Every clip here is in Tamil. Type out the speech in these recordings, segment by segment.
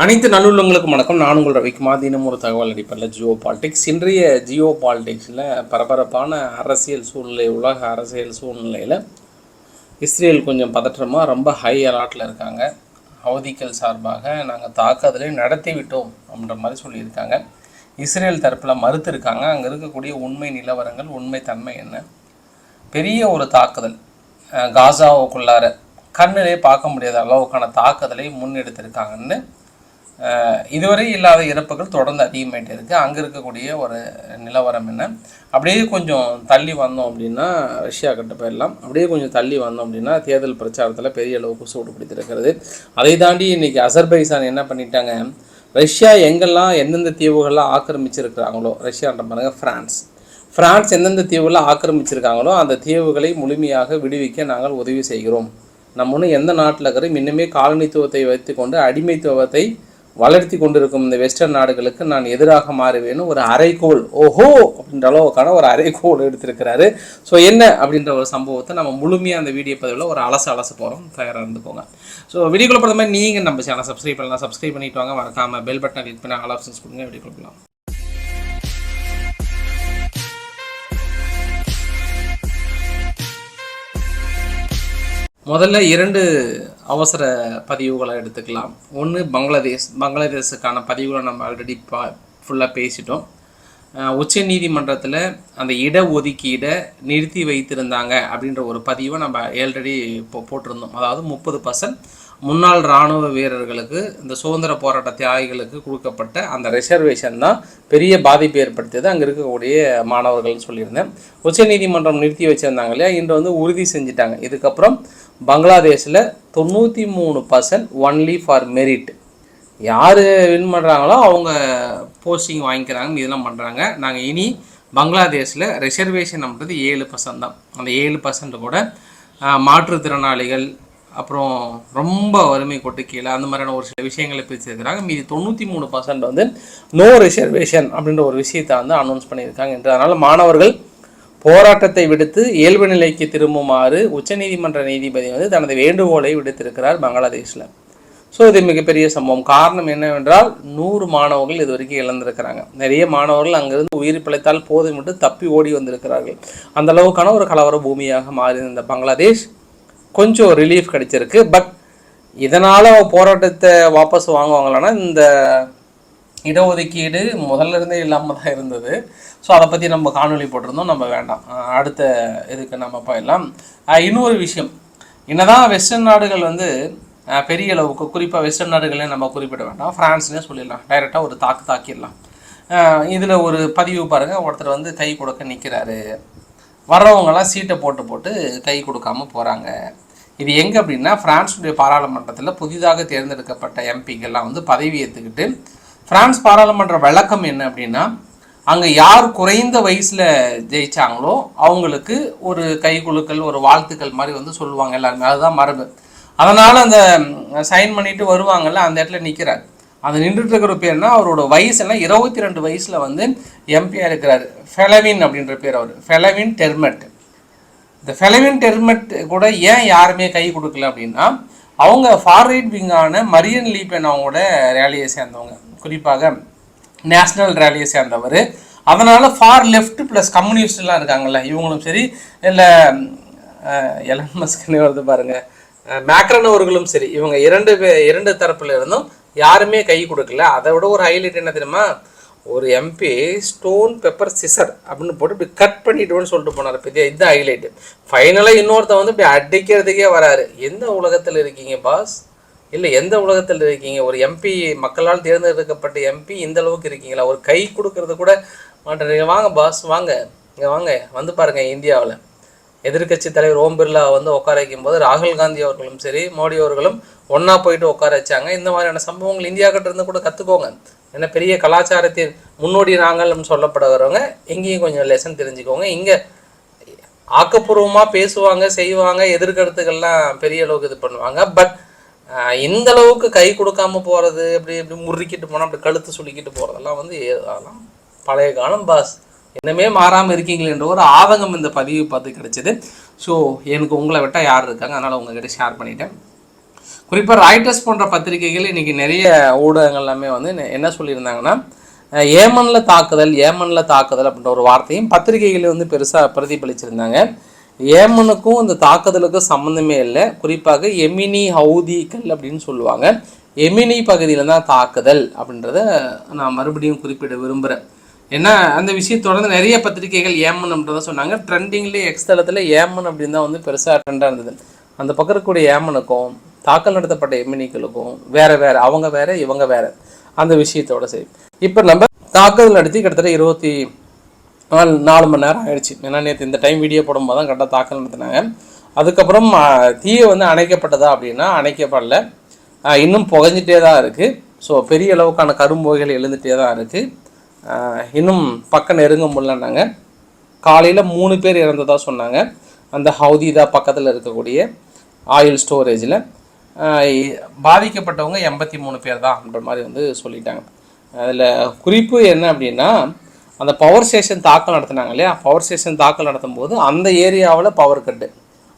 அனைத்து நல்லுள்ளங்களுக்கும் வணக்கம். நான் உங்கள் ரவிக்குமார். தினம் ஒரு தகவல் அடிப்படையில் ஜியோ பாலிடிக்ஸ். இன்றைய ஜியோ பாலிடிக்ஸில் பரபரப்பான அரசியல் சூழ்நிலை, உலக அரசியல் சூழ்நிலையில் இஸ்ரேல் கொஞ்சம் பதற்றமாக ரொம்ப ஹை அலாட்டில் இருக்காங்க. ஹவுதிகள் சார்பாக நாங்கள் தாக்குதலை நடத்தி விட்டோம் அப்படின்ற மாதிரி சொல்லியிருக்காங்க. இஸ்ரேல் தரப்பில் மறுத்திருக்காங்க. அங்கே இருக்கக்கூடிய உண்மை நிலவரங்கள், உண்மை தன்மை என்ன, பெரிய ஒரு தாக்குதல் காசாவுக்குள்ளார கண்ணிலே பார்க்க முடியாத அளவுக்கான தாக்குதலை முன்னெடுத்திருக்காங்கன்னு இதுவரை இல்லாத இறப்புகள் தொடர்ந்து அதிகமாகிட்டே இருக்குது. அங்கே இருக்கக்கூடிய ஒரு நிலவரம் என்ன, அப்படியே கொஞ்சம் தள்ளி வந்தோம் அப்படின்னா ரஷ்யா கிட்ட போயிடலாம். அப்படியே கொஞ்சம் தள்ளி வந்தோம் அப்படின்னா தேர்தல் பிரச்சாரத்தில் பெரிய அளவுக்கு சூடு பிடித்திருக்கிறது. அதை தாண்டி இன்றைக்கி அசர்பைசான் என்ன பண்ணிட்டாங்க, ரஷ்யா எங்கெல்லாம் எந்தெந்த தீவுகள்லாம் ஆக்கிரமிச்சிருக்கிறாங்களோ, ரஷ்யான்ற பாருங்க ஃப்ரான்ஸ் எந்தெந்த தீவுகளில் ஆக்கிரமிச்சிருக்காங்களோ அந்த தீவுகளை முழுமையாக விடுவிக்க நாங்கள் உதவி செய்கிறோம். நம்ம ஒன்றும் எந்த நாட்டில் இருக்கிறோம், இன்னுமே காலனித்துவத்தை வைத்து கொண்டு அடிமைத்துவத்தை வளர்த்தி கொண்டிருக்கும் இந்த வெஸ்டர்ன் நாடுகளுக்கு நான் எதிராக மாறுவேன்னு ஒரு அரைக்கோள், ஓஹோ அப்படின்ற அளவுக்கான ஒரு அரைக்கோள் எடுத்திருக்கிறாரு. ஸோ என்ன அப்படின்ற ஒரு சம்பவத்தை நம்ம முழுமையாக அந்த வீடியோ பதிவில் ஒரு அலச போகிறோம். தயாராக இருந்துக்கோங்க. ஸோ வீடியோக்குள்ள பொறுத்த மாதிரி நீங்கள் நம்ம சேனல் சப்ஸ்கிரைப் பண்ணலாம், சப்ஸ்கிரைப் பண்ணிட்டு வாங்க. மறக்காமல் பெல் பட்டனை கிளிக் பண்ணி ஆல் ஆப்ஷன்ஸ் கொடுங்க. வீடியோ கொடுக்கலாம். முதல்ல 2 அவசர பதிவுகளை எடுத்துக்கலாம். ஒன்று பங்களாதேஷுக்கான பதிவுகளை நம்ம ஆல்ரெடி ஃபுல்லாக பேசிட்டோம். உச்ச நீதிமன்றத்தில் அந்த இடஒதுக்கீடை நிறுத்தி வைத்திருந்தாங்க அப்படின்ற ஒரு பதிவை நம்ம ஆல்ரெடி இப்போ போட்டிருந்தோம். அதாவது 30% முன்னாள் இராணுவ வீரர்களுக்கு, இந்த சுதந்திர போராட்ட தியாகிகளுக்கு கொடுக்கப்பட்ட அந்த ரிசர்வேஷன் தான் பெரிய பாதிப்பு ஏற்படுத்தியது அங்கே இருக்கக்கூடிய மாணவர்கள்னு சொல்லியிருந்தேன். உச்சநீதிமன்றம் நிறுத்தி வச்சுருந்தாங்க இல்லையா, இன்று உறுதி செஞ்சுட்டாங்க. இதுக்கப்புறம் பங்களாதேஷில் 93% ஒன்லி ஃபார் மெரிட். யார் வின் பண்ணுறாங்களோ அவங்க போஸ்டிங் வாங்கிக்கிறாங்க, இதெல்லாம் பண்ணுறாங்க. நாங்கள் இனி பங்களாதேஷில் ரிசர்வேஷன் அப்படின்றது 7% தான். அந்த 7% கூட மாற்றுத்திறனாளிகள், அப்புறம் ரொம்ப வறுமை கொட்டு கீழே, அந்த மாதிரியான ஒரு சில விஷயங்களை பிரிச்சிருக்கிறாங்க. மீதி 93% நோ ரிசர்வேஷன் அப்படின்ற ஒரு விஷயத்தை அனௌன்ஸ் பண்ணியிருக்காங்க என்று. அதனால் மாணவர்கள் போராட்டத்தை விடுத்து இயல்பு நிலைக்கு திரும்புமாறு உச்சநீதிமன்ற நீதிபதி தனது வேண்டுகோளை விடுத்திருக்கிறார் பங்களாதேஷில். ஸோ இது மிகப்பெரிய சம்பவம். காரணம் என்னவென்றால் 100 மாணவர்கள் இது வரைக்கும் இழந்திருக்கிறாங்க. நிறைய மாணவர்கள் அங்கிருந்து உயிர் பிழைத்தால் போதும் விட்டு தப்பி ஓடி வந்திருக்கிறார்கள். அந்த அளவுக்கான ஒரு கலவர பூமியாக மாறி இந்த பங்களாதேஷ் கொஞ்சம் ரிலீஃப் கிடைச்சிருக்கு. பட் இதனால் போராட்டத்தை வாபஸ் வாங்குவாங்களான்னா, இந்த இடஒதுக்கீடு முதல்ல இருந்தே இல்லாமல் தான் இருந்தது. ஸோ அதை பற்றி நம்ம காணொலி போட்டிருந்தோம், நம்ம வேண்டாம், அடுத்த இதுக்கு நம்ம போயிடலாம். இன்னொரு விஷயம், என்னதான் வெஸ்டர்ன் நாடுகள் பெரிய அளவுக்கு, குறிப்பாக வெஸ்டர்ன் நாடுகளே நம்ம குறிப்பிட வேண்டாம், ஃப்ரான்ஸ்னே சொல்லிடலாம், டைரெக்டாக ஒரு தாக்கிடலாம். இதில் ஒரு பதிவு பாருங்கள், ஒருத்தர் கை கொடுக்க நிற்கிறாரு, வர்றவங்கெல்லாம் சீட்டை போட்டு கை கொடுக்காம போகிறாங்க. இது எங்கே அப்படின்னா, ஃப்ரான்ஸுடைய பாராளுமன்றத்தில் புதிதாக தேர்ந்தெடுக்கப்பட்ட எம்பிக்கெல்லாம் பதவி ஏற்றுக்கிட்டு, ஃப்ரான்ஸ் பாராளுமன்ற வழக்கம் என்ன அப்படின்னா, அங்கே யார் குறைந்த வயசில் ஜெயித்தாங்களோ அவங்களுக்கு ஒரு கை குலுக்கல், ஒரு வாழ்த்துக்கள் மாதிரி சொல்லுவாங்க எல்லாருமே. அதுதான் மரபு. அதனால் அந்த சைன் பண்ணிட்டு வருவாங்கல்ல, அந்த இடத்துல நிற்கிறார். அது நின்றுட்டு இருக்கிற பேர்னா, அவரோட வயசுலாம் 22 வயசில் எம்பியாக இருக்கிறார். ஃபெலவின் அப்படின்ற பேர் அவர், ஃபெலவின் டெர்மெட். இந்த ஃபெலவின் டெர்மெட் கூட ஏன் யாருமே கை கொடுக்கல அப்படின்னா, அவங்க ஃபார்ரைட் விங்கான மரியன் லீபென் அவங்களோட ரேலியை சேர்ந்தவங்க, குறிப்பாக நேஷ்னல் ரேலியை சேர்ந்தவர். அதனால் ஃபார் லெஃப்ட் ப்ளஸ் கம்யூனிஸ்ட்லாம் இருக்காங்கல்ல, இவங்களும் சரி, இல்லை எலன் மஸ்க்னே பாருங்கள், மேக்ரன் அவர்களும் சரி, இவங்க இரண்டு தரப்பில் இருந்தும் யாருமே கை கொடுக்கல. அதை விட ஒரு ஹைலைட் என்ன தெரியுமா, ஒரு எம்பி ஸ்டோன் பெப்பர் சிசர் அப்படின்னு போட்டு இப்படி கட் பண்ணிட்டுன்னு சொல்லிட்டு போனார். பெரிய இதுதான் ஹைலைட்டு. ஃபைனலாக இன்னொருத்தன் இப்படி அடிக்கிறதுக்கே வராரு. எந்த உலகத்தில் இருக்கீங்க பாஸ்? இல்லை, எந்த உலகத்தில் இருக்கீங்க? ஒரு எம்பி, மக்களால் தேர்ந்தெடுக்கப்பட்ட எம்பி இந்த அளவுக்கு இருக்கீங்களா? ஒரு கை கொடுக்கறது கூட மாட்டேறீங்க. வாங்க பாஸ், வாங்க இங்கே வாங்க, பாருங்கள். இந்தியாவில் எதிர்கட்சி தலைவர் ஓம் பிர்லா உட்கார வைக்கும் போது ராகுல் காந்தி அவர்களும் சரி, மோடி அவர்களும் ஒன்றா போயிட்டு உட்கார வச்சாங்க. இந்த மாதிரியான சம்பவங்கள் இந்தியா கிட்ட இருந்து கூட கற்றுக்கோங்க. ஏன்னா பெரிய கலாச்சாரத்தின் முன்னோடி நாங்கள்னு சொல்லப்படுகிறவங்க எங்கேயும் கொஞ்சம் லெசன் தெரிஞ்சுக்கோங்க. இங்கே ஆக்கப்பூர்வமாக பேசுவாங்க, செய்வாங்க, எதிர்கருத்துக்கள்லாம் பெரிய அளவுக்கு இது பண்ணுவாங்க. பட் இந்த அளவுக்கு கை கொடுக்காம போகிறது, இப்படி முறுக்கிட்டு போனால் அப்படி கழுத்து சுளிக்கிட்டு போகிறதெல்லாம் அதெல்லாம் பழைய காலம் பாஸ். இன்னுமே மாறாமல் இருக்கீங்களேன்ற ஒரு ஆதங்கம் இந்த பதிவு பார்த்து கிடைச்சிது. ஸோ எனக்கு உங்களை விட்டால் யார் இருக்காங்க, அதனால் உங்ககிட்ட ஷேர் பண்ணிட்டேன். குறிப்பாக ராய்டர்ஸ் போன்ற பத்திரிகைகள் இன்றைக்கி நிறைய ஊடகங்கள் எல்லாமே வந்து என்ன சொல்லியிருந்தாங்கன்னா, ஏமனில் தாக்குதல் அப்படின்ற ஒரு வார்த்தையும் பத்திரிகைகளில் வந்து பெருசாக பிரதிபலிச்சிருந்தாங்க. ஏமனுக்கும் இந்த தாக்குதலுக்கும் சம்மந்தமே இல்லை. குறிப்பாக எமினி ஹவுதிகள் அப்படின்னு சொல்லுவாங்க. எமினி பகுதியில் தான் தாக்குதல் அப்படின்றத நான் மறுபடியும் குறிப்பிட விரும்புகிறேன். ஏன்னா அந்த விஷயம் தொடர்ந்து நிறைய பத்திரிகைகள் ஏமன் அப்படின்றத சொன்னாங்க. ட்ரெண்டிங்லேயே எக்ஸ்தலத்தில் ஏமன் அப்படின்னு தான் வந்து பெருசாக ட்ரெண்டாக இருந்தது. அந்த பக்கம் இருக்கக்கூடிய ஏமனுக்கும் தாக்கல் நடத்தப்பட்ட எமினிகளுக்கும் வேறு அவங்க வேறு இவங்க வேறு அந்த விஷயத்தோட சரி. இப்போ நம்ம தாக்குதல் நடத்தி கிட்டத்தட்ட 24 மணி நேரம் ஆயிடுச்சு. ஏன்னா நேற்று இந்த டைம் வீடியோ போடும்போது தான் கரெக்டாக தாக்கல் நடத்தினாங்க. அதுக்கப்புறம் தீயை வந்து அணைக்கப்பட்டதா அப்படின்னா அணைக்கப்படல, இன்னும் புகஞ்சிட்டே தான் இருக்குது. ஸோ பெரிய அளவுக்கான கரும்புகைகள் எழுந்துகிட்டே தான் இருக்குது. இன்னும் பக்கம் நெருங்க முடியலன்னாங்க. காலையில் 3 பேர் இறந்ததாக சொன்னாங்க. அந்த ஹவுதிதா பக்கத்தில் இருக்கக்கூடிய ஆயில் ஸ்டோரேஜில் பாதிக்கப்பட்டவங்க 83 பேர் தான் அப்படின்ற மாதிரி வந்து சொல்லிட்டாங்க. அதில் குறிப்பு என்ன அப்படின்னா, அந்த பவர் ஸ்டேஷன் தாக்கல் நடத்தினாங்க இல்லையா, பவர் ஸ்டேஷன் தாக்கல் நடத்தும் போது அந்த ஏரியாவில் பவர் கட்டு,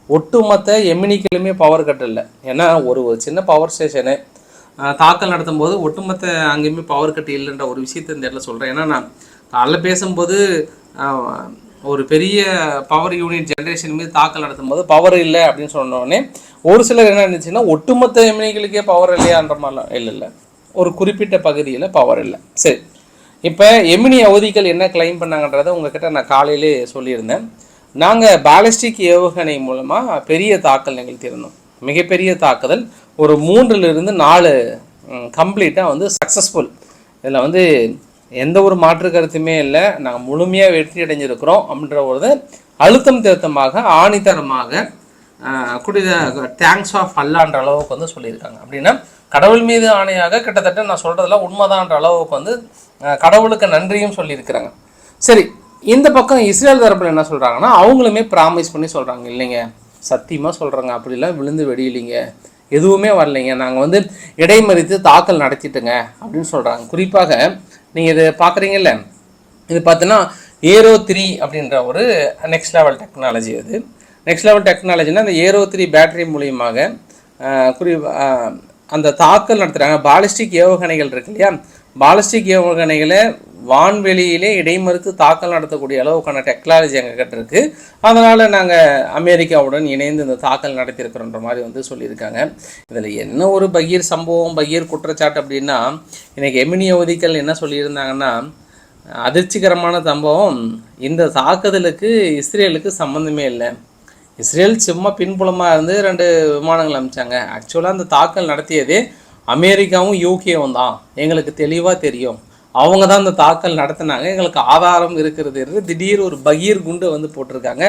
ஒட்டுமொத்த எமினிக்கிலுமே பவர் கட்டு இல்லை. ஏன்னா ஒரு சின்ன பவர் ஸ்டேஷனு தாக்கல் நடத்தும் போது ஒட்டுமொத்த அங்கேயுமே பவர் கட்டு இல்லைன்ற ஒரு விஷயத்த இந்த இடத்துல சொல்கிறேன். ஏன்னா நான் காலைல பேசும்போது ஒரு பெரிய பவர் யூனிட் ஜென்ரேஷன் மீது தாக்கல் நடத்தும் போது பவர் இல்லை அப்படின்னு சொன்னோடனே ஒரு சிலர் என்ன இருந்துச்சுன்னா, ஒட்டுமொத்த எமினிகளுக்கே பவர் இல்லையான்ற மாதிரிலாம் இல்லை, ஒரு குறிப்பிட்ட பகுதியில் பவர் இல்லை. சரி, இப்போ எமினி அவதிகள் என்ன கிளைம் பண்ணாங்கன்றதை உங்ககிட்ட நான் காலையிலே சொல்லியிருந்தேன். நாங்கள் பாலிஸ்டிக் ஏவுகணை மூலமாக பெரிய தாக்கல் நிகழ்த்தியிருந்தோம். மிகப்பெரிய தாக்குதல் ஒரு 3-4 கம்ப்ளீட்டாக வந்து சக்ஸஸ்ஃபுல். இதில் வந்து எந்த ஒரு மாற்று கருத்துமே இல்லை. நாங்கள் முழுமையாக வெற்றி அடைஞ்சிருக்கிறோம் அப்படின்ற ஒரு அழுத்தம் திருத்தமாக ஆணித்தரமாக தேங்க்ஸ் ஆஃப் அல்லான்ற அளவுக்கு வந்து சொல்லியிருக்காங்க. அப்படின்னா கடவுள் மீது ஆணையாக கிட்டத்தட்ட நான் சொல்கிறதெல்லாம் உண்மைதான்ற அளவுக்கு வந்து கடவுளுக்கு நன்றியும் சொல்லியிருக்கிறாங்க. சரி, இந்த பக்கம் இஸ்ரேல் தரப்பில் என்ன சொல்கிறாங்கன்னா, அவங்களுமே ப்ராமிஸ் பண்ணி சொல்கிறாங்க, இல்லைங்க சத்தியமாக சொல்கிறாங்க, அப்படிலாம் விழுந்து வெடியில்லைங்க, எதுவுமே வரலைங்க, நாங்கள் வந்து இடைமறித்து தாக்கல் நடத்திட்டுங்க அப்படின்னு சொல்கிறாங்க. குறிப்பாக நீங்கள் இது பார்க்குறீங்கல்ல, இது பார்த்தீங்கன்னா ஏரோ 3 அப்படின்ற ஒரு நெக்ஸ்ட் லெவல் டெக்னாலஜி. அது நெக்ஸ்ட் லெவல் டெக்னாலஜினா அந்த ஏரோ 3 பேட்டரி மூலியமாக அந்த தாக்கல் நடத்துகிறாங்க. பாலிஸ்டிக் ஏவுகணைகள் இருக்கு இல்லையா, பாலிஸ்டிக் ஏவுகணைகளை வான்வெளியிலே இடைமறுத்து தாக்கல் நடத்தக்கூடிய அளவுக்கான டெக்னாலஜி எங்ககிட்ட இருக்குது. அதனால் நாங்கள் அமெரிக்காவுடன் இணைந்து இந்த தாக்கல் நடத்தியிருக்கிறோன்ற மாதிரி வந்து சொல்லியிருக்காங்க. இதில் என்ன ஒரு பகீர் சம்பவம், பகீர் குற்றச்சாட்டு அப்படின்னா, இன்றைக்கி எமினி அவதிகள் என்ன சொல்லியிருந்தாங்கன்னா, அதிர்ச்சிகரமான சம்பவம், இந்த தாக்குதலுக்கு இஸ்ரேலுக்கு சம்மந்தமே இல்லை, இஸ்ரேல் சும்மா பின்புலமாக இருந்து 2 விமானங்கள் அனுப்பிச்சாங்க, ஆக்சுவலாக அந்த தாக்கல் நடத்தியதே அமெரிக்காவும் யூகேவும் தான், எங்களுக்கு தெளிவாக தெரியும், அவங்க தான் இந்த தாக்கல் நடத்தினாங்க, எங்களுக்கு ஆதாரம் இருக்கிறது. திடீர் ஒரு பகீர் குண்டு வந்து போட்டிருக்காங்க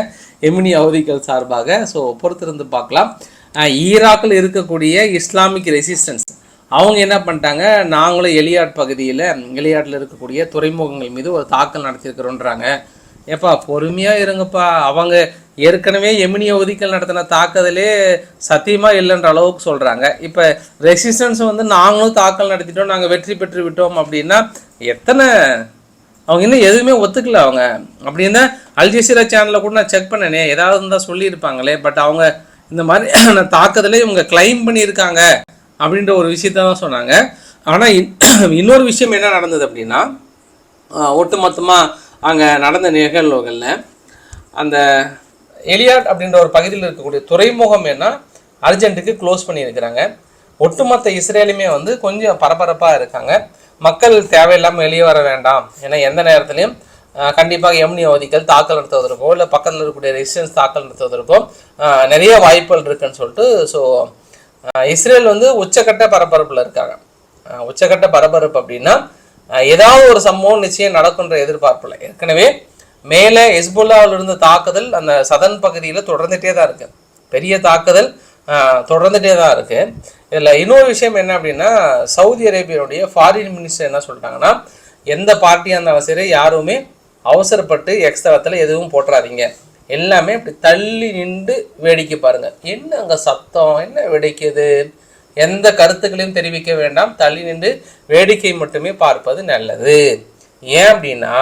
எமினி அவதிகள் சார்பாக. ஸோ பொறுத்திருந்து பார்க்கலாம். ஈராக்கில் இருக்கக்கூடிய இஸ்லாமிக் ரெசிஸ்டன்ஸ் அவங்க என்ன பண்ணிட்டாங்க, நாங்களும் எலியாட்டில் இருக்கக்கூடிய துறைமுகங்கள் மீது ஒரு தாக்கல் நடத்தியிருக்கிறோன்றாங்க. ஏப்பா பொறுமையாக இருங்கப்பா, அவங்க ஏற்கனவே எமினி அவதிகள் நடத்தின தாக்குதலே சத்தியமாக இல்லைன்ற அளவுக்கு சொல்கிறாங்க. இப்போ ரெசிஸ்டன்ஸ் வந்து நாங்களும் தாக்கல் நடத்திட்டோம், நாங்கள் வெற்றி பெற்று விட்டோம் அப்படின்னா எத்தனை, அவங்க இன்னும் எதுவுமே ஒத்துக்கல. அவங்க அப்படின்னா அல்ஜசீரா சேனலில் கூட நான் செக் பண்ணனே, ஏதாவது இருந்தால் சொல்லியிருப்பாங்களே. பட் அவங்க இந்த மாதிரி தாக்குதலே இவங்க கிளைம் பண்ணியிருக்காங்க அப்படின்ற ஒரு விஷயத்த தான் சொன்னாங்க. ஆனால் இன்னொரு விஷயம் என்ன நடந்தது அப்படின்னா, ஒட்டுமொத்தமாக அங்கே நடந்த நிகழ்வுகளில் அந்த எலியாட் அப்படின்ற ஒரு பகுதியில் இருக்கக்கூடிய துறைமுகம் என்ன அர்ஜென்ட்டுக்கு க்ளோஸ் பண்ணியிருக்கிறாங்க. ஒட்டுமொத்த இஸ்ரேலுமே வந்து கொஞ்சம் பரபரப்பாக இருக்காங்க. மக்கள் தேவையில்லாமல் வெளியே வர வேண்டாம், ஏன்னா எந்த நேரத்துலையும் கண்டிப்பாக எமினி அவதிகள் தாக்கல் நடத்துவதற்கோ இல்லை பக்கத்தில் இருக்கக்கூடிய ரெசிஸ்டன்ஸ் தாக்கல் நடத்துவதற்கோ நிறைய வாய்ப்புகள் இருக்குன்னு சொல்லிட்டு, ஸோ இஸ்ரேல் வந்து உச்சக்கட்ட பரபரப்பில் இருக்காங்க. உச்சக்கட்ட பரபரப்பு அப்படின்னா ஏதாவது ஒரு சம்பவம் நிச்சயம் நடக்குன்ற எதிர்பார்ப்பில். ஏற்கனவே மேலே ஹெஸ்புல்லாவிலிருந்து தாக்குதல் அந்த சதன் பகுதியில் தொடர்ந்துகிட்டே தான் இருக்குது, பெரிய தாக்குதல் தொடர்ந்துகிட்டே தான் இருக்குது. இதில் இன்னொரு விஷயம் என்ன அப்படின்னா, சவுதி அரேபியாவுடைய ஃபாரின் மினிஸ்டர் என்ன சொல்லிட்டாங்கன்னா, எந்த பார்ட்டியாக இருந்தாலும் சரி யாருமே அவசரப்பட்டு எக்ஸ்தலத்தில் எதுவும் போட்டுறாதீங்க, எல்லாமே அப்படி தள்ளி நின்று வேடிக்கை பாருங்கள், என்ன அங்கே சத்தம் என்ன வெடிக்குது, எந்த கருத்துக்களையும் தெரிவிக்க வேண்டாம், தள்ளி நின்று வேடிக்கை மட்டுமே பார்ப்பது நல்லது. ஏன் அப்படின்னா,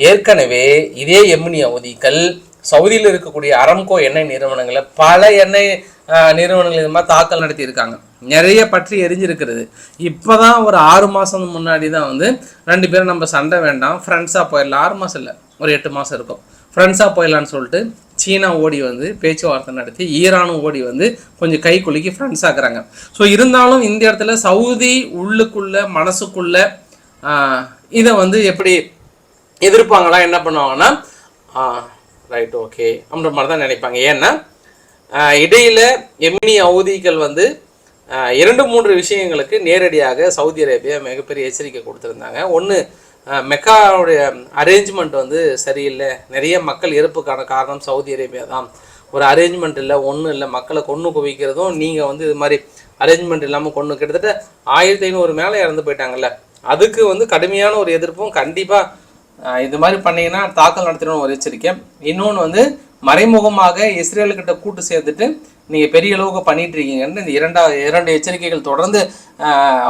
ஏற்கனவே இதே எமினி அவதிகள் சவுதியில் இருக்கக்கூடிய அரம்கோ எண்ணெய் நிறுவனங்களை பல எண்ணெய் நிறுவனங்கள் இது மாதிரி தாக்கல் நடத்தியிருக்காங்க. நிறைய பற்றி எரிஞ்சிருக்கிறது. இப்போதான் ஒரு 6 மாதம் முன்னாடி தான் வந்து 2 பேரும் நம்ம சண்டை வேண்டாம், ஃப்ரெண்ட்ஸாக போயிடலாம். 6 மாதம் இல்லை, ஒரு 8 மாதம் இருக்கும், ஃப்ரெண்ட்ஸாக போயிடலான்னு சொல்லிட்டு சீனா ஓடி வந்து பேச்சுவார்த்தை நடத்தி, ஈரானும் ஓடி வந்து கொஞ்சம் கை குலுக்கி ஃப்ரெண்ட்ஸ் ஆக்குறாங்க. ஸோ இருந்தாலும் இந்த இடத்துல சவுதி உள்ளுக்குள்ள மனசுக்குள்ள இதை வந்து எப்படி எதிர்ப்பாங்களா, என்ன பண்ணுவாங்கன்னா ரைட் ஓகே அப்படின்ற மாதிரி தான் நினைப்பாங்க. ஏன்னா இடையில எமினி ஹவுதிகள் வந்து 2-3 விஷயங்களுக்கு நேரடியாக சவுதி அரேபியா மிகப்பெரிய எச்சரிக்கை கொடுத்துருந்தாங்க. ஒன்று, மெக்காவுடைய அரேஞ்ச்மெண்ட் வந்து சரியில்லை, நிறைய மக்கள் இறப்புக்கான காரணம் சவுதி அரேபியா தான். ஒரு அரேஞ்ச்மெண்ட் இல்லை, ஒன்றும் இல்லை, மக்களை கொன்று குவிக்கிறதும் நீங்கள் வந்து இது மாதிரி அரேஞ்ச்மெண்ட் இல்லாமல் கொன்று கிட்டத்தட்ட 1500 மேலே இறந்து போயிட்டாங்கல்ல. அதுக்கு வந்து கடுமையான ஒரு எதிர்ப்பும், கண்டிப்பாக இது மாதிரி பண்ணிங்கன்னா தாக்கல் நடத்திடணும் ஒரு எச்சரிக்கை. இன்னொன்று வந்து மறைமுகமாக இஸ்ரேலுக்கிட்ட கூட்டு சேர்த்துட்டு நீங்கள் பெரிய அளவுக்கு பண்ணிட்டு இருக்கீங்கன்னு இந்த 2 எச்சரிக்கைகள் தொடர்ந்து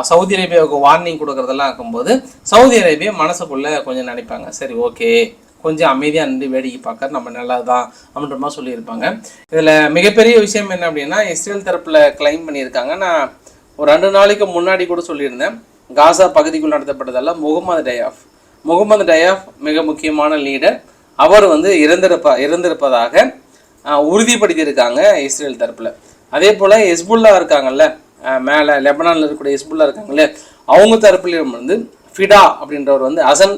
சவுதி அரேபியாவுக்கு வார்னிங் கொடுக்குறதெல்லாம் இருக்கும்போது சவுதி அரேபியா மனசுக்குள்ளே கொஞ்சம் நினைப்பாங்க, சரி ஓகே கொஞ்சம் அமைதியாக நின்று வேடிக்கை பார்க்க நம்ம நல்லா தான் அப்படின்ற மாதிரி சொல்லியிருப்பாங்க. இதில் மிகப்பெரிய விஷயம் என்ன அப்படின்னா, இஸ்ரேல் தரப்பில் கிளைம் பண்ணியிருக்காங்க. நான் ஒரு 2 நாளைக்கு முன்னாடி கூட சொல்லியிருந்தேன், காசா பகுதிக்குள் நடத்தப்பட்டதெல்லாம் முகமது டயாஃப் மிக முக்கியமான லீடர். அவர் வந்து இறந்திருப்பதாக உறுதிப்படுத்தியிருக்காங்க இஸ்ரேல் தரப்பில். அதே போல் ஹெஸ்புல்லா இருக்காங்கல்ல, மேலே லெபனானில் இருக்கக்கூடிய ஹெஸ்புல்லா இருக்காங்கல்ல, அவங்க தரப்புலையும் வந்து ஃபிடா அப்படின்றவர் வந்து ஹசன்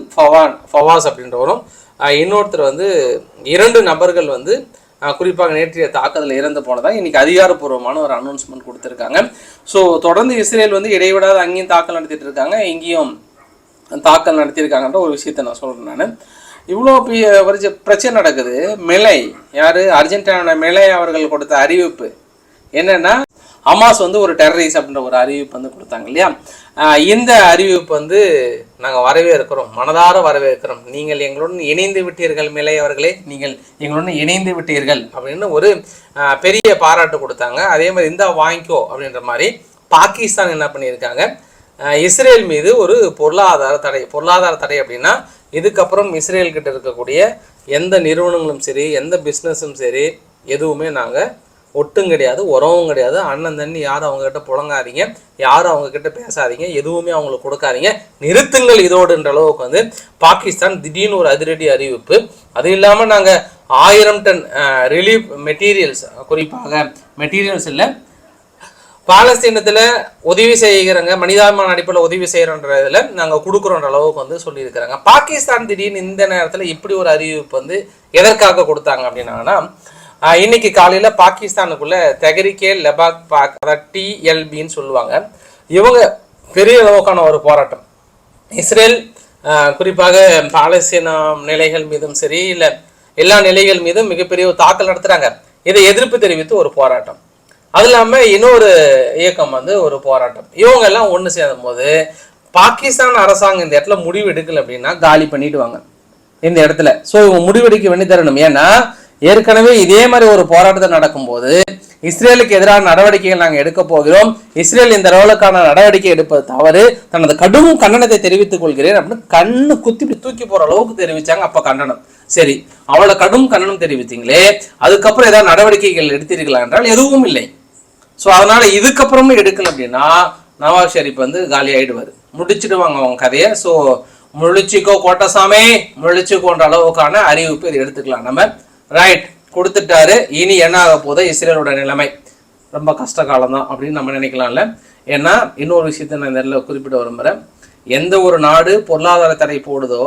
ஃபவாஸ் அப்படின்றவரும், இன்னொருத்தர் வந்து 2 நபர்கள் வந்து குறிப்பாக நேற்றைய தாக்குதல் இறந்து போனதாக இன்னைக்கு அதிகாரப்பூர்வமான ஒரு அனௌன்ஸ்மெண்ட் கொடுத்துருக்காங்க. ஸோ தொடர்ந்து இஸ்ரேல் வந்து இடைவிடாத அங்கேயும் தாக்கல் நடத்திட்டு இருக்காங்க, இங்கேயும் தாக்கல் நடத்தியிருக்காங்கன்ற ஒரு விஷயத்தை நான் சொல்கிறேன். நான் இவ்வளோ பிரச்சனை நடக்குது. மெலை யார், அர்ஜென்டினா மெலை அவர்கள் கொடுத்த அறிவிப்பு என்னென்னா, ஹமாஸ் வந்து ஒரு டெரரிஸ்ட் அப்படின்ற ஒரு அறிவிப்பு வந்து கொடுத்தாங்க இல்லையா. இந்த அறிவிப்பு வந்து நாங்கள் வரவேற்கிறோம், மனதார வரவேற்கிறோம். நீங்கள் எங்களுடன் இணைந்து விட்டீர்கள் மெலை அவர்களே, நீங்கள் எங்களுடன் இணைந்து விட்டீர்கள் அப்படின்னு ஒரு பெரிய பாராட்டு கொடுத்தாங்க. அதே மாதிரி இந்த வாங்கிக்கோ அப்படின்ற மாதிரி பாகிஸ்தான் என்ன பண்ணியிருக்காங்க, இஸ்ரேல் மீது ஒரு பொருளாதார தடை அப்படின்னா இதுக்கப்புறம் இஸ்ரேல் கிட்ட இருக்கக்கூடிய எந்த நிறுவனங்களும் சரி, எந்த பிஸ்னஸும் சரி, எதுவுமே நாங்கள் ஒட்டும் கிடையாது, உறவும் கிடையாது, அண்ணன் தண்ணி யாரும் அவங்ககிட்ட புழங்காதீங்க, யாரும் அவங்கக்கிட்ட பேசாதீங்க, எதுவுமே அவங்களுக்கு கொடுக்காதீங்க, நிறுத்துங்கள் இதோடுன்ற அளவுக்கு வந்து பாகிஸ்தான் திடீர்னு ஒரு அதிரடி அறிவிப்பு. அது இல்லாமல் நாங்கள் 1000 டன் ரிலீஃப் மெட்டீரியல்ஸ், குறிப்பாக மெட்டீரியல்ஸ் இல்லை, பாலஸ்தீனத்தில் உதவி செய்கிறங்க, மனிதாபிமான அடிப்படையில் உதவி செய்கிறன்ற இதில் நாங்கள் கொடுக்குறோன்ற அளவுக்கு வந்து சொல்லியிருக்கிறாங்க. பாகிஸ்தான் திடீர்னு இந்த நேரத்தில் இப்படி ஒரு அறிவிப்பு வந்து எதற்காக கொடுத்தாங்க அப்படின்னாங்கன்னா, இன்னைக்கு காலையில் பாகிஸ்தானுக்குள்ள தெஹ்ரிகே லெபாக் பாக், அதாவது TLBன்னு சொல்லுவாங்க, இவங்க பெரிய அளவுக்கான ஒரு போராட்டம், இஸ்ரேல் குறிப்பாக பாலஸ்தீன நிலைகள் மீதும் சரி, இல்லை எல்லா நிலைகள் மீதும் மிகப்பெரிய ஒரு தாக்கல் நடத்துகிறாங்க. இதை எதிர்ப்பு தெரிவித்து ஒரு போராட்டம். அது இல்லாமல் இன்னொரு இயக்கம் வந்து ஒரு போராட்டம். இவங்க எல்லாம் ஒன்று சேரும் போது பாகிஸ்தான் அரசாங்கம் இந்த இடத்துல முடிவு எடுக்கல அப்படின்னா காலி பண்ணிட்டு வாங்க இந்த இடத்துல. ஸோ இவங்க முடிவெடுக்க வேண்டி தரணும். ஏன்னா ஏற்கனவே இதே மாதிரி ஒரு போராட்டத்தை நடக்கும்போது இஸ்ரேலுக்கு எதிரான நடவடிக்கைகள் நாங்கள் எடுக்க போகிறோம், இஸ்ரேல் இந்த அளவுக்கான நடவடிக்கை எடுப்பது தவறு, தனது கடும் கண்டனத்தை தெரிவித்துக் கொள்கிறேன் அப்படின்னு கண்ணு குத்தி தூக்கி போற அளவுக்கு தெரிவிச்சாங்க. அப்ப கண்டனம், சரி அவ்வளோ கடும் கண்டனம் தெரிவித்தீங்களே, அதுக்கப்புறம் ஏதாவது நடவடிக்கைகள் எடுத்தீர்களா என்றால் எதுவும் இல்லை. ஸோ அதனால இதுக்கப்புறமும் எடுக்கல அப்படின்னா நவாஸ் ஷெரீப் வந்து காலி ஆயிடுவார், முடிச்சுடுவாங்க அவங்க கதையை. ஸோ முழிச்சிக்கோ கோட்டசாமி, முழிச்சிக்கோன்ற அளவுக்கான அறிவிப்பு இது எடுத்துக்கலாம் நம்ம. ரைட் கொடுத்துட்டாரு, இனி என்ன ஆக போதோ இஸ்ரேலோட நிலைமை ரொம்ப கஷ்ட காலம் தான் அப்படின்னு நம்ம நினைக்கலாம்ல. ஏன்னா இன்னொரு விஷயத்த நான் இந்த இடத்துல குறிப்பிட விரும்புகிறேன், எந்த ஒரு நாடு பொருளாதார தடை போடுதோ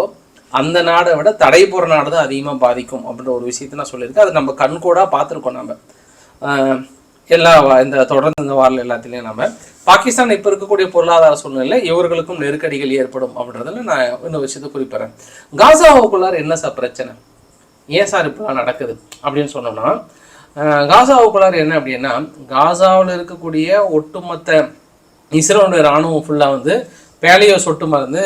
அந்த நாடை விட தடை போகிற நாடு தான் அதிகமாக பாதிக்கும் அப்படின்ற ஒரு விஷயத்த நான் சொல்லியிருக்கேன். அது நம்ம கண்கூடாக பார்த்துருக்கோம். நம்ம இந்த தொடர்ந்து இந்த வாரில் எல்லாத்துலேயும் நம்ம பாகிஸ்தான் இப்போ இருக்கக்கூடிய பொருளாதார சூழ்நிலை இவர்களுக்கும் நெருக்கடிகள் ஏற்படும் அப்படின்றதுல நான் இன்னொரு விஷயத்த குறிப்பிட்றேன். காசாவுக்குள்ளார என்ன சார் பிரச்சனை, ஏன் சார் இப்பெல்லாம் நடக்குது அப்படின்னு சொன்னோம்னா, காசாவுக்குள்ளார என்ன அப்படின்னா, காசாவில் இருக்கக்கூடிய ஒட்டுமொத்த இஸ்ரேலுடைய இராணுவம் ஃபுல்லாக வந்து பேலியோ சொட்டு மருந்து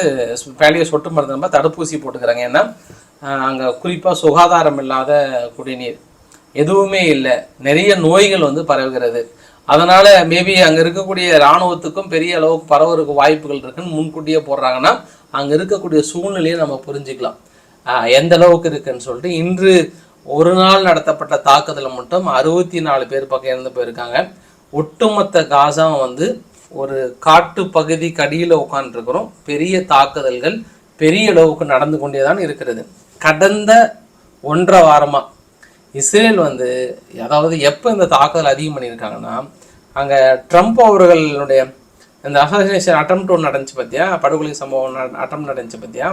நம்ம தடுப்பூசி போட்டுக்கிறாங்க. ஏன்னா அங்கே குறிப்பாக சுகாதாரம் இல்லாத குடிநீர் எதுவுமே இல்லை, நிறைய நோய்கள் வந்து பரவுகிறது. அதனால் மேபி அங்கே இருக்கக்கூடிய இராணுவத்துக்கும் பெரிய அளவுக்கு பரவருக்கு வாய்ப்புகள் இருக்குன்னு முன்கூட்டியே போடுறாங்கன்னா அங்கே இருக்கக்கூடிய சூழ்நிலையை நம்ம புரிஞ்சுக்கலாம் எந்த அளவுக்கு இருக்குன்னு சொல்லிட்டு. இன்று ஒரு நாள் நடத்தப்பட்ட தாக்குதலில் மட்டும் 64 பேர் பக்கம் இறந்து போயிருக்காங்க. ஒட்டுமொத்த காசாவும் வந்து ஒரு காட்டு பகுதி கடியில் உட்காந்துருக்கிறோம். பெரிய தாக்குதல்கள் பெரிய அளவுக்கு நடந்து கொண்டே தான் இருக்கிறது. கடந்த 1.5 வாரமா இஸ்ரேல் வந்து, அதாவது எப்போ இந்த தாக்குதல் அதிகம் பண்ணியிருக்காங்கன்னா, அங்கே ட்ரம்ப் அவர்களுடைய இந்த அசாசினேஷன் அட்டம்ப்ட் ஒன்று நடந்துச்சு பார்த்தியா, படுகொலை சம்பவம் அட்டம் நடந்துச்சு பார்த்தியா,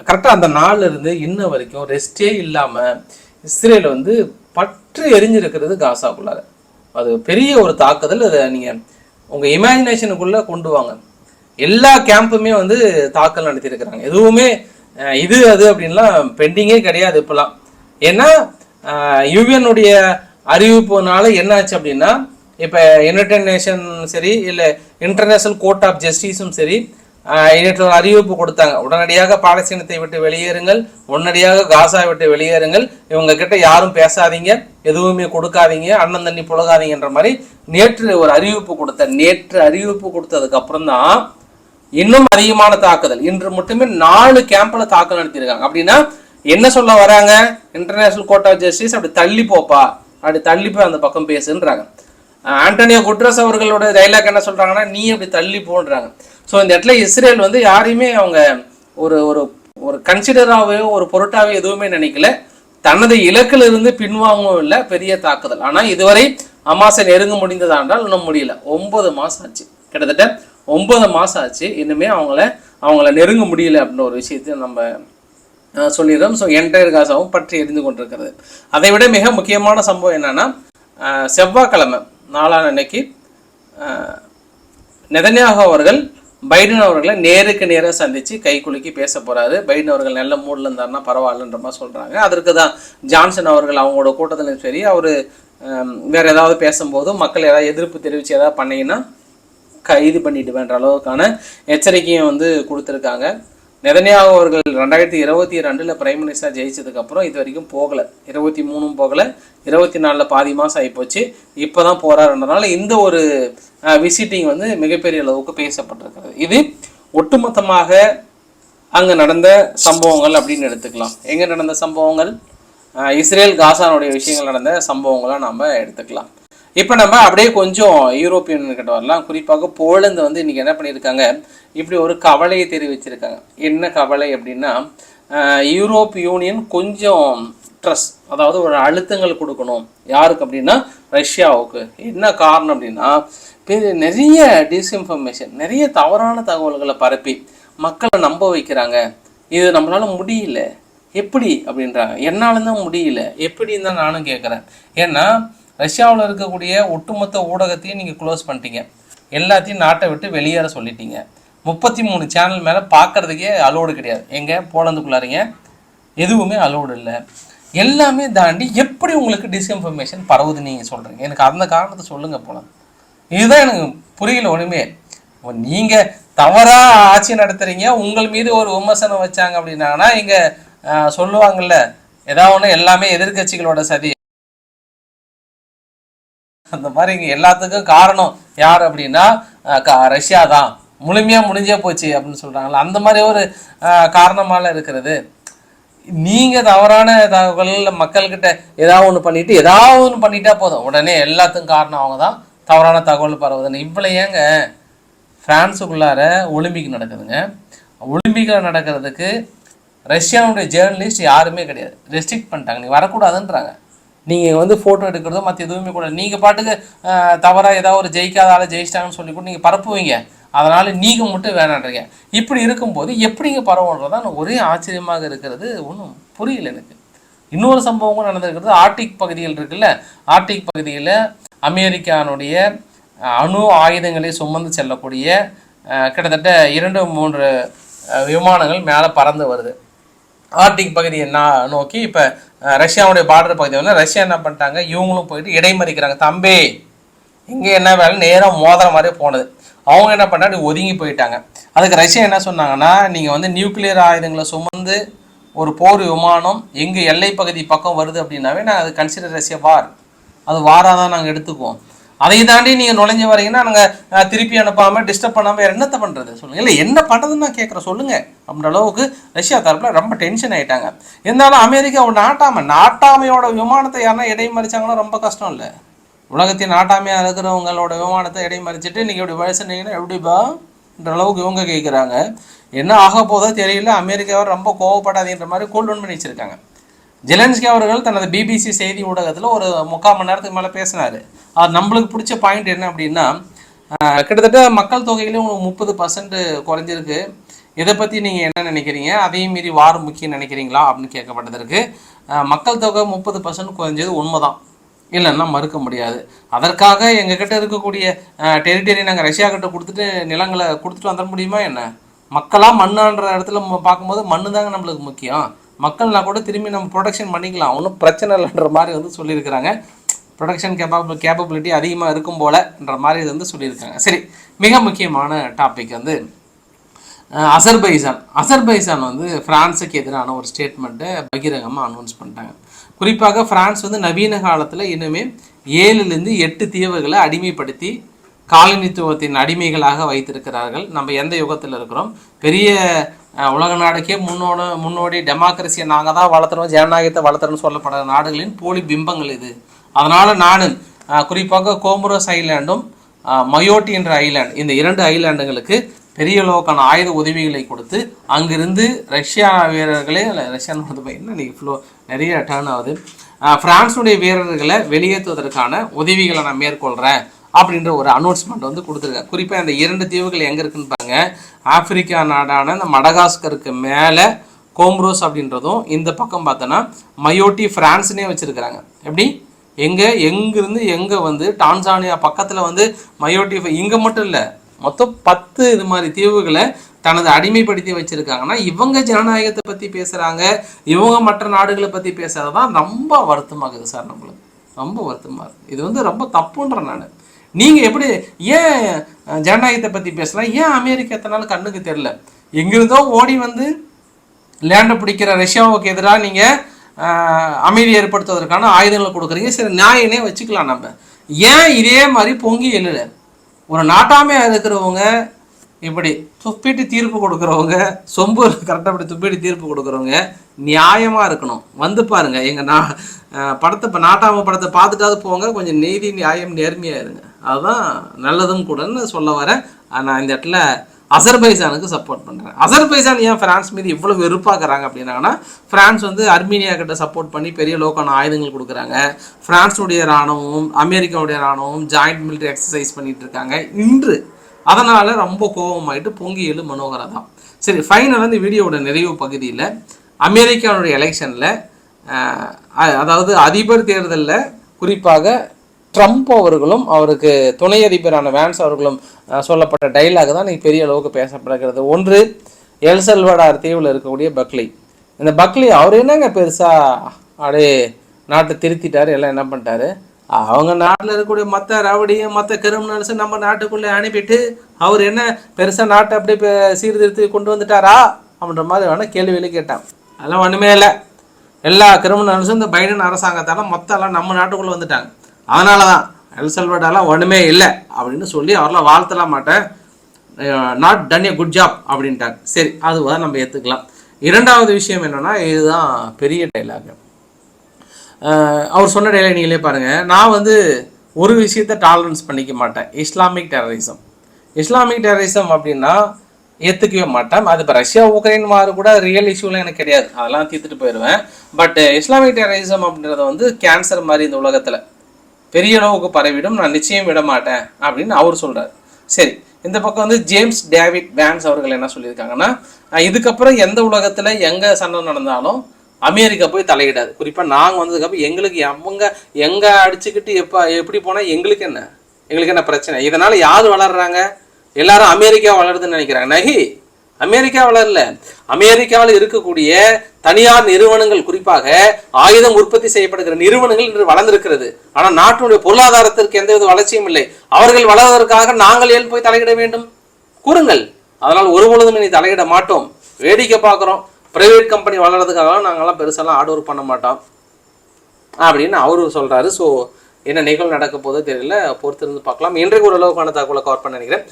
கரெக்டாக அந்த நாள்ல இருந்து இன்ன வரைக்கும் ரெஸ்டே இல்லாமல் இஸ்ரேல் வந்து பற்று எரிஞ்சிருக்கிறது காசாக்குள்ளார. அது பெரிய ஒரு தாக்குதல். அதை நீங்கள் உங்கள் இமேஜினேஷனுக்குள்ளே கொண்டு வாங்க. எல்லா கேம்புமே வந்து தாக்கல் நடத்தியிருக்கிறாங்க. எதுவுமே இது அது அப்படின்லாம் பெண்டிங்கே கிடையாது இப்போலாம். ஏன்னா யூஎனுடைய அறிவிப்புனால என்ன ஆச்சு அப்படின்னா, இப்போ யுனைடெட் நேஷன் சரி, இல்லை இன்டர்நேஷனல் கோர்ட் ஆஃப் ஜஸ்டிஸும் சரி, நேற்று அறிவிப்பு கொடுத்தாங்க. உடனடியாக பாலஸ்தீனத்தை விட்டு வெளியேறுங்கள், உடனடியாக காசா விட்டு வெளியேறுங்கள், இவங்க கிட்ட யாரும் பேசாதீங்க, எதுவுமே கொடுக்காதீங்க, அண்ணன் தண்ணி புழகாதீங்கன்ற மாதிரி நேற்று ஒரு அறிவிப்பு கொடுத்ததுக்கு அப்புறம் தான் இன்னும் அதிகமான தாக்குதல். இன்று மட்டுமே 4 கேம்ப்ல தாக்குதல் நடத்தியிருக்காங்க. அப்படின்னா என்ன சொல்ல வராங்க, இன்டர்நேஷனல் கோர்ட் ஆஃப் ஜஸ்டிஸ் அப்படி தள்ளி போப்பா, அப்படி தள்ளி போய் அந்த பக்கம் பேசுன்றாங்க. ஆண்டனியோ குட்ரஸ் அவர்களோட டைலாக் என்ன சொல்றாங்கன்னா, நீ அப்படி தள்ளி போன்றாங்க. ஸோ இந்த இடத்துல இஸ்ரேல் வந்து யாரையுமே அவங்க ஒரு ஒரு ஒரு கன்சிடராகவே ஒரு பொருட்டாவே எதுவுமே நினைக்கல. தனது இலக்கில் இருந்து பின்வாங்கவும் இல்லை. பெரிய தாக்குதல். ஆனால் இதுவரை ஹமாஸை நெருங்க முடிந்ததா என்றால் இன்னும் முடியல. 9 மாதம் ஆச்சு, கிட்டத்தட்ட 9 மாதம் ஆச்சு. இன்னுமே அவங்கள நெருங்க முடியல அப்படின்ற ஒரு விஷயத்தை நம்ம சொல்லிடுறோம். ஸோ என்டையர் காசாவும் பற்றி எரிந்து கொண்டிருக்கிறது. அதை விட மிக முக்கியமான சம்பவம் என்னன்னா, செவ்வாய்க்கிழமை நாளான அன்னைக்கு நெதன்யாகு அவர்கள் பைடன் அவர்களை நேருக்கு நேராக சந்தித்து கை குலுக்கி பேச போகிறாரு. பைடன் அவர்கள் நல்ல மூடில் இருந்தாருன்னா பரவாயில்லன்ற மாதிரி சொல்கிறாங்க. அதற்கு தான் ஜான்சன் அவர்கள் அவங்களோட கூட்டத்திலும் சரி, அவர் வேறு ஏதாவது பேசும்போது மக்கள் ஏதாவது எதிர்ப்பு தெரிவித்து ஏதாவது பண்ணிங்கன்னா கைது பண்ணிட்டு வேண்ட அளவுக்கான எச்சரிக்கையும் வந்து கொடுத்துருக்காங்க. நெதன்யாகு அவர்கள் 2022 பிரைம் மினிஸ்டர் ஜெயிச்சதுக்கப்புறம் இது வரைக்கும் போகலை. 23 போகலை, 24 பாதி மாதம் ஆகிப்போச்சு. இப்போ தான் போகிறாருன்றதுனால இந்த ஒரு விசிட்டிங் வந்து மிகப்பெரிய அளவுக்கு பேசப்பட்டிருக்கிறது. இது ஒட்டுமொத்தமாக அங்கே நடந்த சம்பவங்கள் அப்படின்னு எடுத்துக்கலாம். எங்கே நடந்த சம்பவங்கள்? இஸ்ரேல் காசானுடைய விஷயங்கள் நடந்த சம்பவங்களாக நம்ம எடுத்துக்கலாம். இப்போ நம்ம அப்படியே கொஞ்சம் யூரோப்பியன் கிட்ட வரலாம். குறிப்பாக போலந்து வந்து இன்றைக்கி என்ன பண்ணியிருக்காங்க, இப்படி ஒரு கவலையை தெரிவிச்சிருக்காங்க. என்ன கவலை அப்படின்னா, யூரோப் யூனியன் கொஞ்சம் ட்ரஸ்ட், அதாவது ஒரு அழுத்தங்கள் கொடுக்கணும். யாருக்கு அப்படின்னா ரஷ்யாவுக்கு. என்ன காரணம் அப்படின்னா, நிறைய டிஸ்இன்ஃபர்மேஷன், நிறைய தவறான தகவல்களை பரப்பி மக்களை நம்ப வைக்கிறாங்க. இது நம்மளால முடியல, எப்படி அப்படின்றாங்க. என்னாலும் தான் முடியல, எப்படின்னு தான் நானும் கேட்குறேன். ஏன்னா ரஷ்யாவில் இருக்கக்கூடிய ஒட்டுமொத்த ஊடகத்தையும் நீங்கள் க்ளோஸ் பண்ணிட்டீங்க, எல்லாத்தையும் நாட்டை விட்டு வெளியேற சொல்லிட்டீங்க. 33 சேனல் மேலே பார்க்குறதுக்கே அலோடு கிடையாது. எங்கே போலந்துக்குள்ளாரிங்க எதுவுமே அலோடு இல்லை. எல்லாமே தாண்டி எப்படி உங்களுக்கு டிஸ்இன்ஃபர்மேஷன் பரவுது நீங்கள் சொல்கிறீங்க? எனக்கு அந்த காரணத்தை சொல்லுங்கள் போல. இதுதான் எனக்கு புரியல ஒன்றுமே. நீங்கள் தவறாக ஆட்சி நடத்துகிறீங்க, உங்கள் மீது ஒரு விமர்சனம் வச்சாங்க அப்படின்னாங்கன்னா இங்கே சொல்லுவாங்கள்ல, ஏதாவது ஒன்று எல்லாமே எதிர்கட்சிகளோட சதி. அந்த மாதிரி இங்கே எல்லாத்துக்கும் காரணம் யார் அப்படின்னா ரஷ்யா தான், முழுமையாக முடிஞ்சே போச்சு அப்படின்னு சொல்கிறாங்களா, அந்த மாதிரி ஒரு காரணமால இருக்கிறது. நீங்கள் தவறான தகவல்கள் மக்கள்கிட்ட ஏதாவது ஒன்று பண்ணிட்டா போதும், உடனே எல்லாத்துக்கும் காரணம் அவங்க தான், தவறான தகவல் பரவுதுன்னு. இவ்வளோ ஏங்க ஃப்ரான்ஸுக்குள்ளார ஒலிம்பிக் நடக்குதுங்க. ஒலிம்பிக்கில் நடக்கிறதுக்கு ரஷ்யாவுடைய ஜேர்னலிஸ்ட் யாருமே கிடையாது, ரெஸ்ட்ரிக்ட் பண்ணிட்டாங்க, நீங்கள் வரக்கூடாதுன்றாங்க. நீங்கள் வந்து ஃபோட்டோ எடுக்கிறதோ மற்ற எதுவுமே கூட நீங்கள் பாட்டுக்கு தவறாக ஏதாவது ஒரு ஜெயிக்காத ஆளை ஜெயிச்சிட்டாங்கன்னு சொல்லி கூட நீங்கள் பரப்புவீங்க. அதனால் நீங்கள் மட்டும் வேணான்றீங்க. இப்படி இருக்கும்போது எப்படிங்க பரவுன்றதான் ஒரே ஆச்சரியமாக இருக்கிறது. ஒன்றும் புரியல எனக்கு. இன்னொரு சம்பவமும் நடந்திருக்கிறது. ஆர்டிக் பகுதிகள் இருக்குல்ல, ஆர்டிக் பகுதியில் அமெரிக்கானுடைய அணு ஆயுதங்களை சுமந்து செல்லக்கூடிய கிட்டத்தட்ட 2-3 விமானங்கள் மேலே பறந்து வருது ஆர்டிக் பகுதியை நோக்கி. இப்போ ரஷ்யாவுடைய பார்டர் பகுதி வந்து ரஷ்யா என்ன பண்ணிட்டாங்க, இவங்களும் போயிட்டு இடைமறிக்கிறாங்க. தம்பி இங்கே என்ன வேலை, நேராக மோதிர மாதிரி போனது. அவங்க என்ன பண்ணாங்க, ஒதுங்கி போயிட்டாங்க. அதுக்கு ரஷ்யா என்ன சொன்னாங்கன்னா, நீங்கள் வந்து நியூக்ளியர் ஆயுதங்களை சுமந்து ஒரு போர் விமானம் எங்கள் எல்லை பகுதி பக்கம் வருது அப்படின்னாவே நாங்கள் அது கன்சிடர் ரஷ்யா வார், அது வாராக தான் நாங்கள் எடுத்துக்குவோம். அதை தாண்டி நீங்கள் நுழைஞ்சு வரீங்கன்னா நாங்கள் திருப்பி அனுப்பாமல் டிஸ்டர்ப் பண்ணாமல் வேறு என்னத்தை பண்ணுறது சொல்லுங்கள். இல்லை என்ன பண்ணுறதுன்னு நான் கேட்குறேன் சொல்லுங்கள் அப்படின்ற அளவுக்கு ரஷ்யா தரப்பில் ரொம்ப டென்ஷன் ஆகிட்டாங்க. இருந்தாலும் அமெரிக்கா நாட்டாமையோட விமானத்தை யாருன்னா இடைமறிச்சாங்கன்னா ரொம்ப கஷ்டம் இல்லை, உலகத்தின் நாட்டாமையாக இருக்கிறவங்களோட விமானத்தை இடைமறிச்சிட்டு நீங்கள் இப்படி பேசுனீங்கன்னா எப்படிப்பான்ற அளவுக்கு இவங்க கேட்குறாங்க. என்ன ஆக போதோ தெரியல. அமெரிக்காவை ரொம்ப கோவப்படாதீன்ற மாதிரி கூல் டவுன் பண்ணி வச்சுருக்காங்க. ஜெலன்ஸ்கி அவர்கள் தனது பிபிசி செய்தி ஊடகத்தில் ஒரு 3/4 மணி நேரத்துக்கு மேலே பேசினார். அது நம்மளுக்கு பிடிச்ச பாயிண்ட் என்ன அப்படின்னா, கிட்டத்தட்ட மக்கள் தொகையிலும் 30% குறைஞ்சிருக்கு. இதை பற்றி நீங்கள் என்ன நினைக்கிறீங்க? அதையும் மீறி வார் முக்கியம் நினைக்கிறீங்களா அப்படின்னு கேட்கப்பட்டதற்கு, மக்கள் தொகை 30% குறைஞ்சது உண்மைதான், இல்லைன்னா மறுக்க முடியாது. அதற்காக எங்ககிட்ட இருக்கக்கூடிய டெரிட்டரி நாங்கள் ரஷ்யா கிட்ட கொடுத்துட்டு நிலங்களை கொடுத்துட்டு வந்துட முடியுமா என்ன? மக்களாக மண்ணுன்ற இடத்துல பார்க்கும்போது மண்ணு தாங்க நம்மளுக்கு முக்கியம். மக்கள்னா கூட திரும்பி நம்ம ப்ரொடக்ஷன் பண்ணிக்கலாம், ஒன்றும் பிரச்சனை இல்லைன்ற மாதிரி சொல்லியிருக்கிறாங்க. ப்ரொடக்ஷன் கேப்பபிலிட்டி அதிகமாக இருக்கும் போலன்ற மாதிரி சொல்லியிருக்காங்க. சரி, மிக முக்கியமான டாபிக் அசர்பைசான் ஃப்ரான்ஸுக்கு எதிரான ஒரு ஸ்டேட்மெண்ட்டை பகிரங்கமாக அனௌன்ஸ் பண்ணிட்டாங்க. குறிப்பாக ஃப்ரான்ஸ் நவீன காலத்தில் இன்னுமே 7லேருந்து 8 தீவுகளை அடிமைப்படுத்தி காலனித்துவத்தின் அடிமைகளாக வைத்திருக்கிறார்கள். நம்ம எந்த யுகத்தில் இருக்கிறோம்? பெரிய உலக நாடுக்கே முன்னோடி டெமோக்ரஸியை நாங்கள் தான் வளர்த்துறோம், ஜனநாயகத்தை வளர்த்துறோம்னு சொல்லப்படுற நாடுகளின் போலி பிம்பங்கள் இது. அதனால் நான் குறிப்பாக கோமரோஸ் ஐலாண்டும் மயோட்டி என்ற ஐலாண்ட், இந்த 2 ஐலாண்டுகளுக்கு பெரிய அளவுக்கான ஆயுத உதவிகளை கொடுத்து அங்கிருந்து ரஷ்யா வீரர்களே நிறைய டர்ன் ஆகுது, பிரான்ஸுடைய வீரர்களை வெளியேற்றுவதற்கான உதவிகளை நான் மேற்கொள்கிறேன் அப்படின்ற ஒரு அனௌன்ஸ்மெண்ட் கொடுத்துருக்கேன். குறிப்பாக இந்த 2 தீவுகள் எங்கே இருக்குன்னு பாருங்க. ஆப்பிரிக்கா நாடான இந்த மடகாஸ்கருக்கு மேலே கோம்ரோஸ் அப்படின்றதும், இந்த பக்கம் பார்த்தோன்னா மயோட்டி ஃப்ரான்ஸ்னே வச்சுருக்கிறாங்க. எப்படி எங்கிருந்து எங்கே டான்சானியா பக்கத்தில் மயோட்டி, இங்கே மட்டும் இல்லை, மொத்தம் 10 இது மாதிரி தீவுகளை தனது அடிமைப்படுத்தி வச்சிருக்காங்கன்னா இவங்க ஜனநாயகத்தை பற்றி பேசுகிறாங்க, இவங்க மற்ற நாடுகளை பற்றி பேசுறதுதான் ரொம்ப வருத்தமாகுது சார். நம்மளுக்கு ரொம்ப வருத்தமாக இருக்குது. இது ரொம்ப தப்புன்ற நான். நீங்கள் எப்படி ஏன் ஜனநாயகத்தை பற்றி பேசலாம்? ஏன் அமெரிக்கா எத்தனாலும் கண்ணுக்கு தெரியல? எங்கிருந்தோ ஓடி லேண்டை பிடிக்கிற ரஷ்யாவுக்கு எதிராக நீங்கள் அமைதி ஏற்படுத்துவதற்கான ஆயுதங்களை கொடுக்குறீங்க. சரி, நியாயனே வச்சுக்கலாம். நம்ம ஏன் இதே மாதிரி பொங்கி எழுல? ஒரு நாட்டாமையாக இருக்கிறவங்க, இப்படி துப்பிட்டு தீர்ப்பு கொடுக்குறவங்க, சொம்பு கரெக்டாக இப்படி துப்பிட்டு தீர்ப்பு கொடுக்குறவங்க நியாயமாக இருக்கணும். பாருங்க எங்கள் நாட்டாமை படத்தை பார்த்துட்டாவது போங்க. கொஞ்சம் நீதி நியாயம் நேர்மையாக இருங்க, அதுதான் நல்லதும் கூடன்னு சொல்ல வரேன். நான் இந்த இடத்துல அசர்பைசானுக்கு சப்போர்ட் பண்ணுறேன். அசர்பைசான் ஏன் ஃப்ரான்ஸ் மீது இவ்வளோ வெறுப்பாக்குறாங்க அப்படின்னாங்கன்னா, ஃப்ரான்ஸ் அர்மீனியா கிட்ட சப்போர்ட் பண்ணி பெரிய லோக்கான ஆயுதங்கள் கொடுக்குறாங்க. ஃப்ரான்ஸுடைய இராணுவமும் அமெரிக்காவுடைய இராணுவமும் ஜாயிண்ட் மிலிட்டரி எக்ஸசைஸ் பண்ணிட்டு இருக்காங்க இன்று. அதனால் ரொம்ப கோபமாயிட்டு பொங்கி எழு மனோகரா தான். சரி, ஃபைனலாக இந்த வீடியோவோட நிறைவு பகுதியில் அமெரிக்காவுடைய எலெக்ஷனில், அதாவது அதிபர் தேர்தலில் குறிப்பாக ட்ரம்ப் அவர்களும் அவருக்கு துணை அதிபரான வேன்ஸ் அவர்களும் சொல்லப்பட்ட டைலாக் தான் இன்னைக்கு பெரிய அளவுக்கு பேசப்படுகிறது. ஒன்று, எல் சல்வடார் தீவில் இருக்கக்கூடிய பக்லி. இந்த பக்லி அவர் என்னங்க பெருசாக அப்படியே நாட்டை திருத்திட்டார், எல்லாம் என்ன பண்ணிட்டாரு? அவங்க நாட்டில் இருக்கக்கூடிய மற்ற ரவடியும் மற்ற கிரிமினல்ஸும் நம்ம நாட்டுக்குள்ளே அனுப்பிட்டு அவர் என்ன பெருசாக நாட்டை அப்படி சீர்திருத்தி கொண்டு வந்துட்டாரா அப்படின்ற மாதிரி வேணால் கேள்வியில கேட்டான். அதெல்லாம் ஒன்றுமே இல்லை. எல்லா கிரிமினல்ஸும் இந்த பைடன் அரசாங்கத்தால் மொத்தம் எல்லாம் நம்ம நாட்டுக்குள்ளே வந்துட்டாங்க. அதனால தான் எல் சல்வடார்லாம் ஒன்றுமே இல்லை அப்படின்னு சொல்லி அவரெல்லாம் வாழ்த்தலாம் மாட்டேன், not done A good job அப்படின்ட்டாங்க. சரி, அதுவாக நம்ம ஏற்றுக்கலாம். இரண்டாவது விஷயம் என்னென்னா, இதுதான் பெரிய டைலாக். அவர் சொன்ன டைலாக் நீங்களே பாருங்கள். நான் ஒரு விஷயத்தை டாலரன்ஸ் பண்ணிக்க மாட்டேன், இஸ்லாமிக் டெரரிசம் அப்படின்னா ஏற்றுக்கவே மாட்டேன். அது இப்போ ரஷ்யா உக்ரைன் மாறு கூட ரியல் இஷ்யூலாம் எனக்கு கிடையாது, அதெல்லாம் தீர்த்துட்டு போயிடுவேன். பட் இஸ்லாமிக் டெரரிசம் அப்படின்றது கேன்சர் மாதிரி இந்த உலகத்தில் பெரிய அளவுக்கு பரவிடும், நான் நிச்சயம் விட மாட்டேன் அப்படின்னு அவர் சொல்கிறார். சரி, இந்த பக்கம் ஜேம்ஸ் டேவிட் வேன்ஸ் அவர்கள் என்ன சொல்லியிருக்காங்கன்னா, இதுக்கப்புறம் எந்த உலகத்தில் எங்கே சண்டை நடந்தாலும் அமெரிக்கா போய் தலையிடாது. குறிப்பாக நாங்கள் வந்ததுக்கப்புறம் எங்களுக்கு எங்கே அடிச்சுக்கிட்டு எப்படி போனால் எங்களுக்கு என்ன பிரச்சனை? இதனால் யார் வளர்றாங்க? எல்லாரும் அமெரிக்கா வளருதுன்னு நினைக்கிறாங்க. நகி, அமெரிக்கா வளரல. அமெரிக்காவில் இருக்கக்கூடிய தனியார் நிறுவனங்கள், குறிப்பாக ஆயுதம் உற்பத்தி செய்யப்படுகிற நிறுவனங்கள் இன்று வளர்ந்திருக்கிறது. ஆனால் நாட்டினுடைய பொருளாதாரத்திற்கு எந்தவித வளர்ச்சியும் இல்லை. அவர்கள் வளர்வதற்காக நாங்கள் ஏன் போய் தலையிட வேண்டும்? கூறுங்கள். அதனால் ஒருபொழுதும் இனி தலையிட மாட்டோம், வேடிக்கை பார்க்குறோம். பிரைவேட் கம்பெனி வளர்றதுக்காக நாங்கள்லாம் பெருசாலாம் ஆர்டர் பண்ண மாட்டோம் அப்படின்னு அவரு சொல்கிறாரு. ஸோ என்ன நிகழ்வு நடக்க போதோ தெரியல, பொறுத்திருந்து பார்க்கலாம். இன்றைக்கு ஒரு அளவுக்கான தகவலை கவர் பண்ண நினைக்கிறேன்.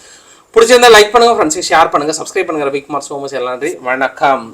பிடிச்சிருந்தா லைக் பண்ணுங்கள், ஃப்ரெண்ட்ஸுக்கு ஷேர் பண்ணுங்கள், சப்ஸ்கிரைப் பண்ணுங்கள். Big mark so much. எல்லாம் நன்றி, வணக்கம்.